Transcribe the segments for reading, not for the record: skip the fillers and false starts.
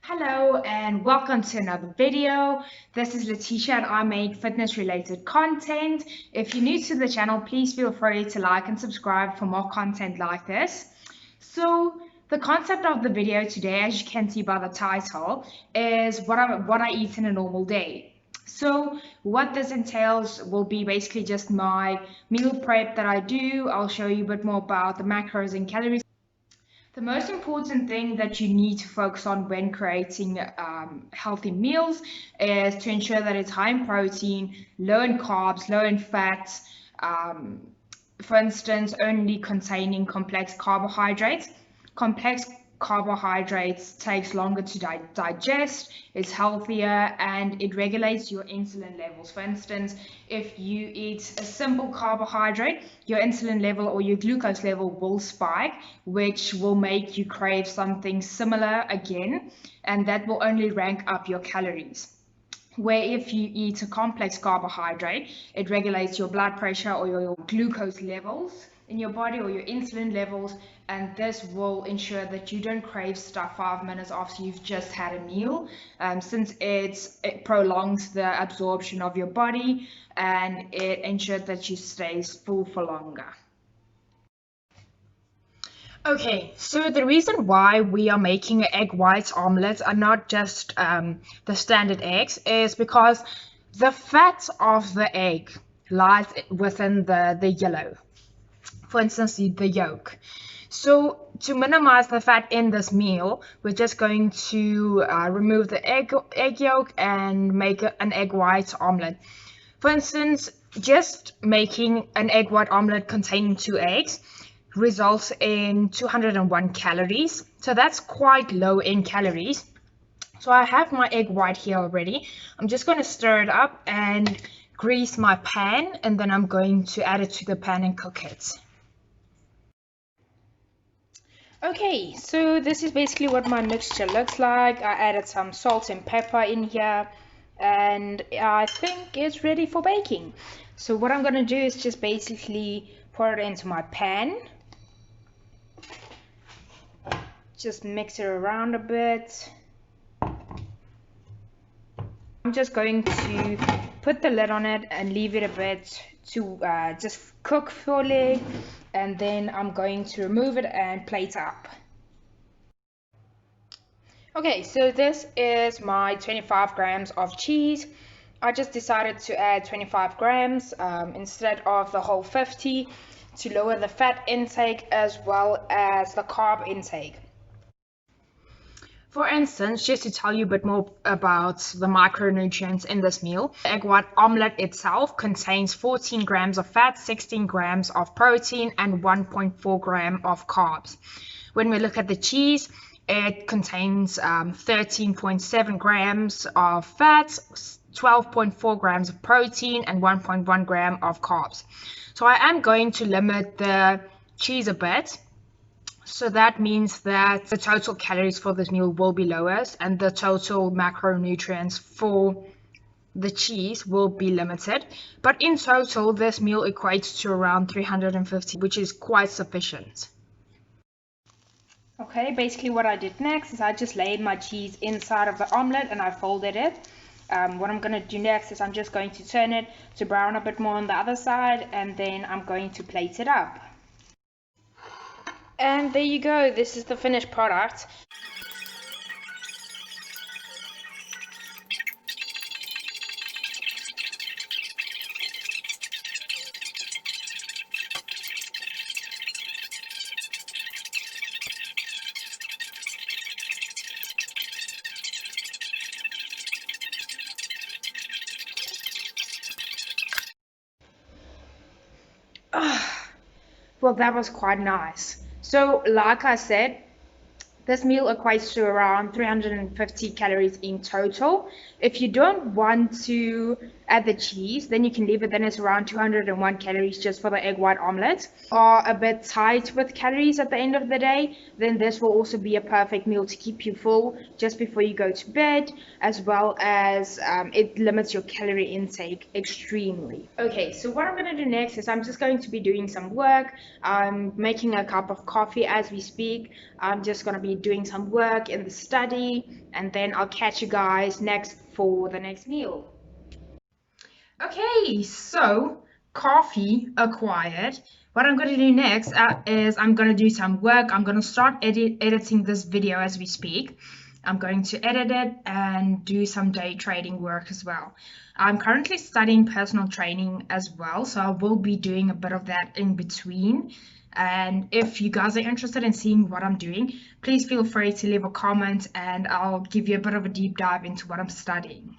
Hello and welcome to another video. This is Letitia and I make fitness related content. If you're new to the channel, please feel free to like and subscribe for more content like this. So the concept of the video today, as you can see by the title, is what I eat in a normal day. So what this entails will be basically just my meal prep that I do. I'll show you a bit more about the macros and calories. The most important thing that you need to focus on when creating healthy meals is to ensure that it's high in protein, low in carbs, low in fats, um, for instance, only containing complex carbohydrates. Complex carbohydrates takes longer to digest, it's healthier, and it regulates your insulin levels. For instance, if you eat a simple carbohydrate, your insulin level or your glucose level will spike, which will make you crave something similar again, and that will only rank up your calories. Where if you eat a complex carbohydrate, it regulates your blood pressure or your glucose levels in your body or your insulin levels, and this will ensure that you don't crave stuff 5 minutes after you've just had a meal, since it prolongs the absorption of your body and it ensures that you stay full for longer. Okay, so the reason why we are making egg white omelets and not just the standard eggs is because the fat of the egg lies within the yellow, for instance, the yolk. So to minimize the fat in this meal, we're just going to remove the egg yolk and make an egg white omelet. For instance, just making an egg white omelet containing 2 eggs results in 201 calories. So that's quite low in calories. So I have my egg white here already. I'm just going to stir it up and grease my pan, and then I'm going to add it to the pan and cook it. Okay, so this is basically what my mixture looks like. I added some salt and pepper in here, and I think it's ready for baking. So what I'm going to do is just basically pour it into my pan. Just mix it around a bit. I'm just going to put the lid on it and leave it a bit to just cook fully, and then I'm going to remove it and plate up. Okay, so this is my 25 grams of cheese. I just decided to add 25 grams instead of the whole 50 to lower the fat intake as well as the carb intake. For instance, just to tell you a bit more about the micronutrients in this meal, the egg white omelette itself contains 14 grams of fat, 16 grams of protein, and 1.4 gram of carbs. When we look at the cheese, it contains 13.7 grams of fat, 12.4 grams of protein, and 1.1 gram of carbs. So I am going to limit the cheese a bit. So that means that the total calories for this meal will be lower, and the total macronutrients for the cheese will be limited. But in total, this meal equates to around 350, which is quite sufficient. Okay, basically what I did next is I just laid my cheese inside of the omelette and I folded it. What I'm going to do next is I'm just going to turn it to brown a bit more on the other side, and then I'm going to plate it up. And there you go, this is the finished product. Well, that was quite nice. So, like I said, this meal equates to around 350 calories in total. If you don't want to add the cheese, then you can leave it. Then it's around 201 calories just for the egg white omelette. Are a bit tight with calories at the end of the day, then this will also be a perfect meal to keep you full just before you go to bed, as well as it limits your calorie intake extremely. Okay, so what I'm going to do next is I'm just going to be doing some work. I'm making a cup of coffee as we speak. I'm just going to be doing some work in the study, and then I'll catch you guys next for the next meal. Okay, so coffee acquired. What I'm going to do next is I'm going to do some work. I'm going to start editing this video as we speak. I'm going to edit it and do some day trading work as well. I'm currently studying personal training as well, so I will be doing a bit of that in between. And if you guys are interested in seeing what I'm doing, please feel free to leave a comment and I'll give you a bit of a deep dive into what I'm studying.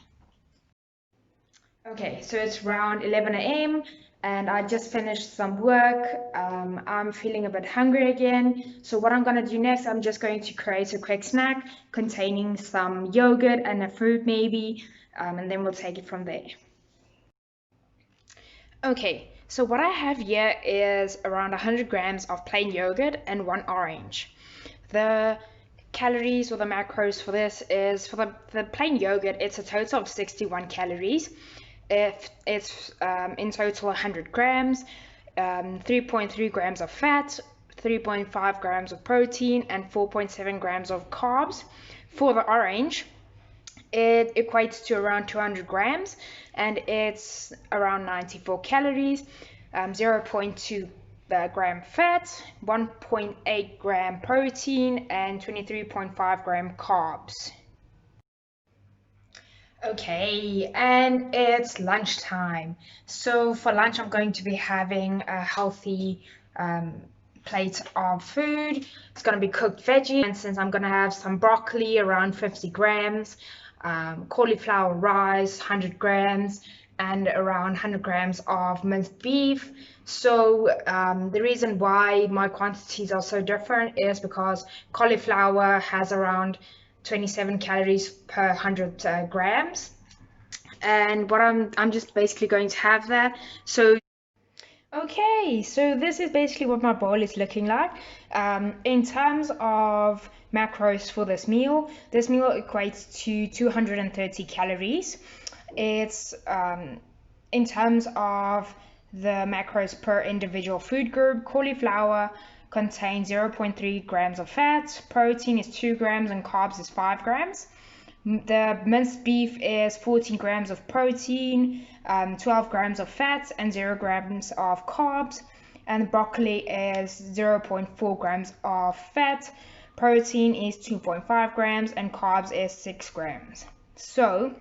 Okay, so it's around 11 a.m. and I just finished some work. I'm feeling a bit hungry again. So what I'm going to do next, I'm just going to create a quick snack containing some yogurt and a fruit maybe, and then we'll take it from there. Okay, so what I have here is around 100 grams of plain yogurt and 1 orange. The calories or the macros for this is, for the plain yogurt, it's a total of 61 calories. If it's in total 100 grams, 3.3 grams of fat, 3.5 grams of protein, and 4.7 grams of carbs. For the orange, it equates to around 200 grams and it's around 94 calories, 0.2 gram fat, 1.8 gram protein, and 23.5 gram carbs. Okay, and it's lunchtime. So for lunch, I'm going to be having a healthy plate of food. It's going to be cooked veggie. And since I'm going to have some broccoli, around 50 grams, cauliflower rice, 100 grams, and around 100 grams of minced beef. So the reason why my quantities are so different is because cauliflower has around 27 calories per 100 grams, and what I'm just basically going to have that. So okay, so this is basically what my bowl is looking like. In terms of macros for this meal equates to 230 calories. It's in terms of the macros per individual food group, cauliflower contains 0.3 grams of fat, protein is 2 grams, and carbs is 5 grams. The minced beef is 14 grams of protein, 12 grams of fat, and 0 grams of carbs. And broccoli is 0.4 grams of fat, protein is 2.5 grams, and carbs is 6 grams. So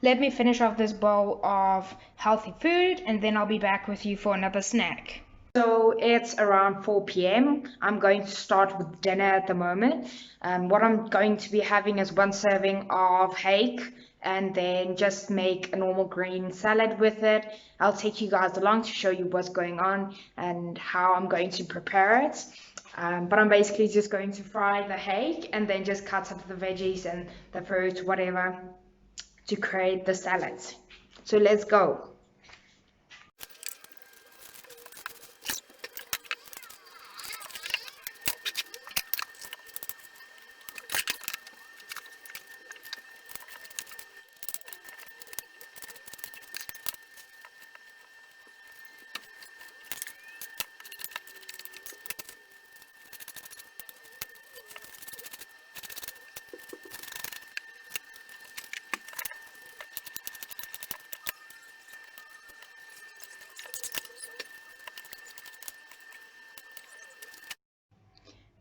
let me finish off this bowl of healthy food and then I'll be back with you for another snack. So it's around 4 p.m. I'm going to start with dinner at the moment. What I'm going to be having is 1 serving of hake and then just make a normal green salad with it. I'll take you guys along to show you what's going on and how I'm going to prepare it. But I'm basically just going to fry the hake and then just cut up the veggies and the fruit, whatever, to create the salad. So let's go.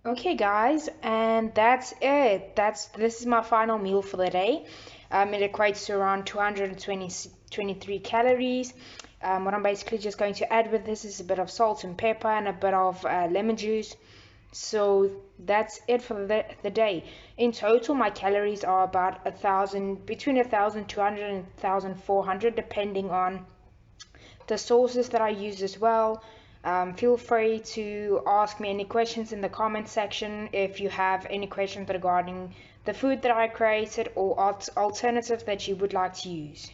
Okay guys, and that's it. This is my final meal for the day. It equates to around 223 calories. What I'm basically just going to add with this is a bit of salt and pepper and a bit of lemon juice. So that's it for the day. In total, my calories are about between 1,200 and 1,400, depending on the sauces that I use as well. Feel free to ask me any questions in the comment section if you have any questions regarding the food that I created or alternatives that you would like to use.